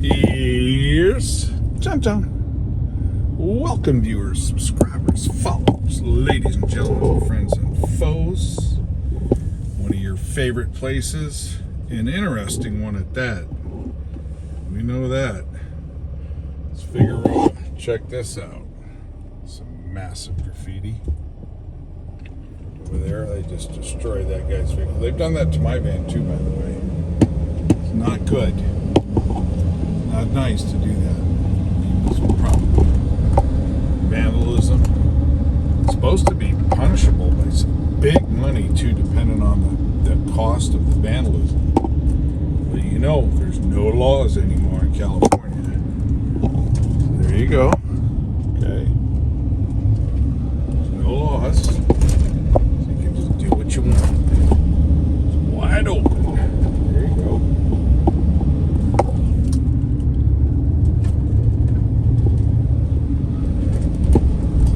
Here's John John. Welcome, viewers, subscribers, followers, ladies and gentlemen, friends and foes. One of your favorite places, an interesting one at that. We know that. It's Figueroa. Check this out. Some massive graffiti. Over there, they just destroyed that guy's vehicle. They've done that to my van too, by the way. It's not good. Not nice to do that. It's probably vandalism. It's supposed to be punishable by some big money too, depending on the cost of the vandalism. But you know, there's no laws anymore in California. So there you go. Okay. There's no laws. So you can just do what you want. It's wide open. There you go.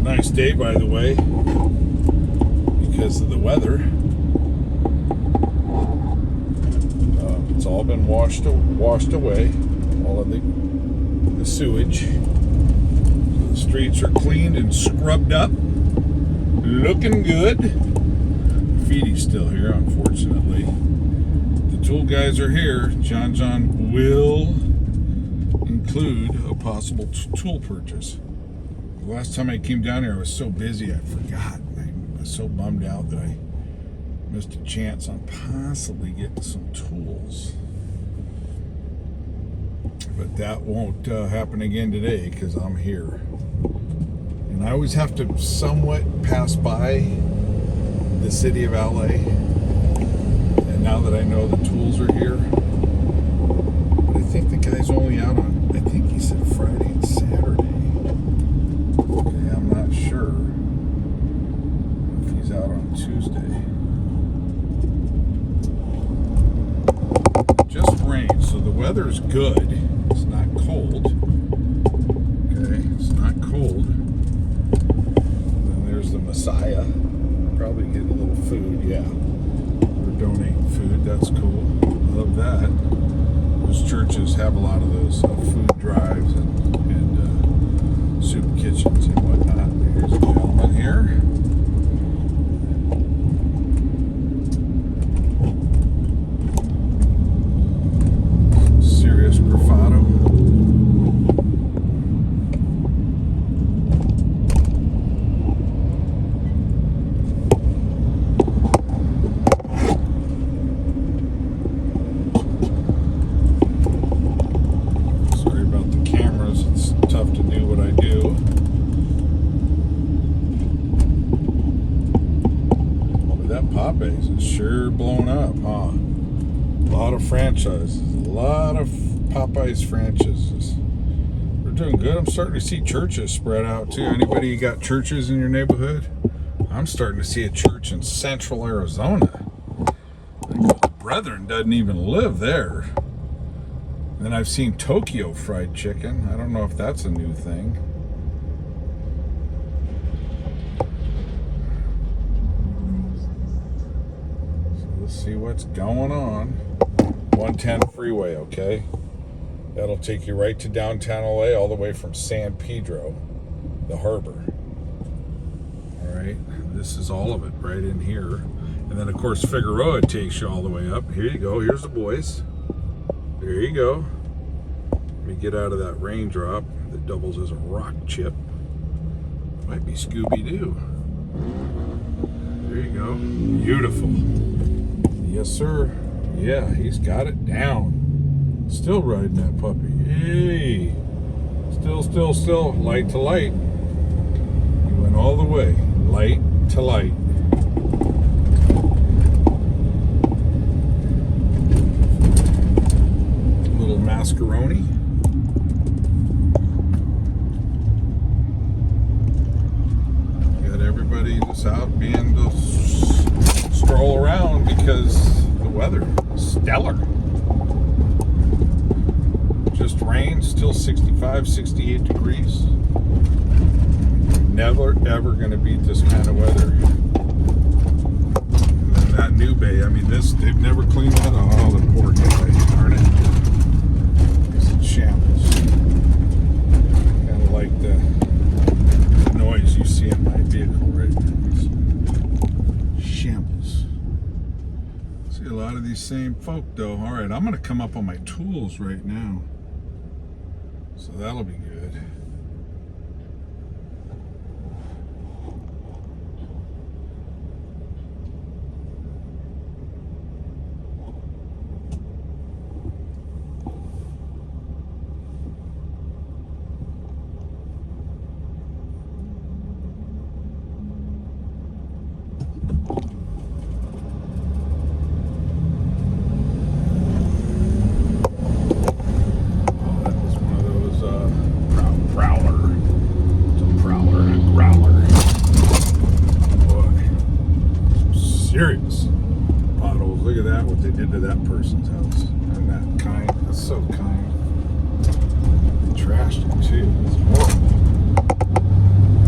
Nice day, by the way, because of the weather. It's all been washed away, all of the sewage. So the streets are cleaned and scrubbed up, looking good. Graffiti's still here, unfortunately. The tool guys are here. John will include a possible tool purchase. The last time I came down here, I was so busy, I forgot. I was so bummed out that I missed a chance on possibly getting some tools. But that won't happen again today because I'm here. And I always have to somewhat pass by the city of LA. And now that I know the tools are here, but I think the guy's only out on, I think he said Friday and Saturday. I'm not sure if he's out on Tuesday. Just rain, so the weather's good. It's not cold. Okay, it's not cold. Then there's the Messiah. Probably get a little food, yeah. We're donating food, that's cool. Love that. Those churches have a lot of those food drives and soup kitchens and whatnot. Here's a gentleman here. Serious graffito. Sorry about the cameras. It's tough to do what I do. That Popeyes is sure blown up, huh? A lot of franchises, a lot of Popeyes franchises. We're doing good. I'm starting to see churches spread out too. Anybody got churches in your neighborhood? I'm starting to see a church in central Arizona. The Brethren doesn't even live there. Then I've seen Tokyo fried chicken. I don't know if that's a new thing. Let's see what's going on. 110 freeway, okay? That'll take you right to downtown LA, all the way from San Pedro, the harbor. All right, this is all of it right in here. And then, of course, Figueroa takes you all the way up. Here you go. Here's the boys. There you go. Let me get out of that raindrop that doubles as a rock chip. Might be Scooby-Doo. There you go. Beautiful. Yes, sir. Yeah, he's got it down. Still riding that puppy. Hey. Still. Light to light. He went all the way. Light to light. Little mascaroni. Got everybody just out being to stroll around because the weather is stellar. Just rain, still 65, 68 degrees. Never, ever going to beat this kind of weather. And then that new bay, I mean, they've never cleaned that. Oh, the poor guy, darn it. same folk though. All right, I'm gonna come up on my tools right now, so that'll be good. Serious potholes. Look at that, what they did to that person's house. And that kind, that's so kind. They trashed it too. It's horrible.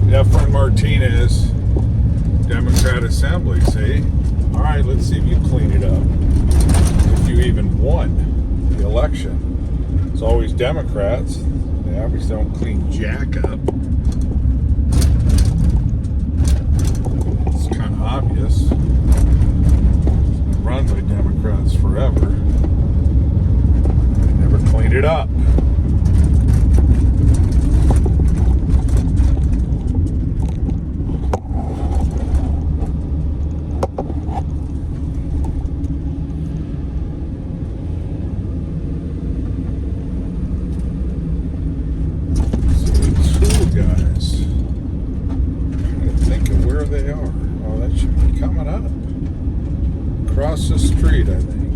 Efren Martinez, Democrat Assembly, see? All right, let's see if you clean it up. If you even won the election. It's always Democrats. They obviously don't clean jack up. It's kind of obvious. Run by Democrats forever. They never cleaned it up. So the two guys, I'm trying to think of where they are. Oh, that should be coming up. Across the street, I think.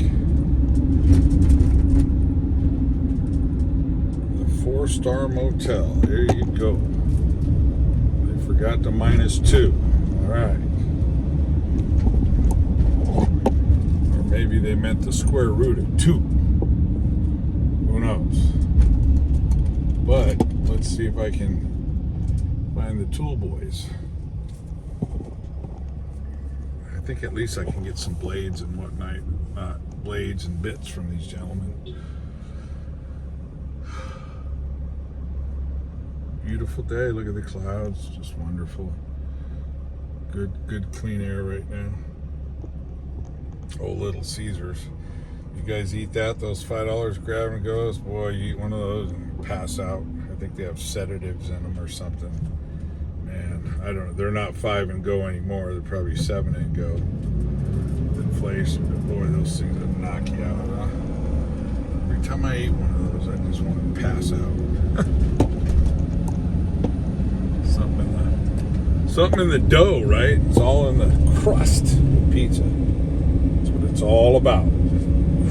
The 4-star motel. There you go. They forgot the -2. All right. Or maybe they meant the square root of 2. Who knows? But let's see if I can find the tool boys. I think at least I can get some blades and whatnot, blades and bits from these gentlemen. Beautiful day. Look at the clouds. Just wonderful. Good clean air right now. Oh, Little Caesars. You guys eat that? Those $5 grab and goes? Boy, you eat one of those and you pass out. I think they have sedatives in them or something. Man, I don't know. They're not 5 and go anymore. They're probably 7 and go. Inflation, but boy, those things will knock you out, huh? Every time I eat one of those, I just want to pass out. Something in the dough, right? It's all in the crust of pizza. That's what it's all about.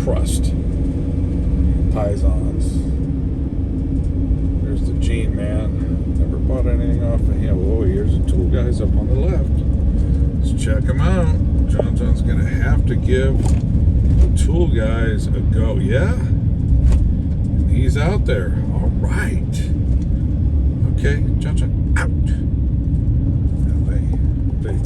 Crust. Pisons. There's the Gene man. Never bought anything off of him. Oh, here's the tool guys up on the left. Let's check them out. John's gonna have to give the tool guys a go. Yeah? And he's out there. All right. Okay, John, out. LA, big.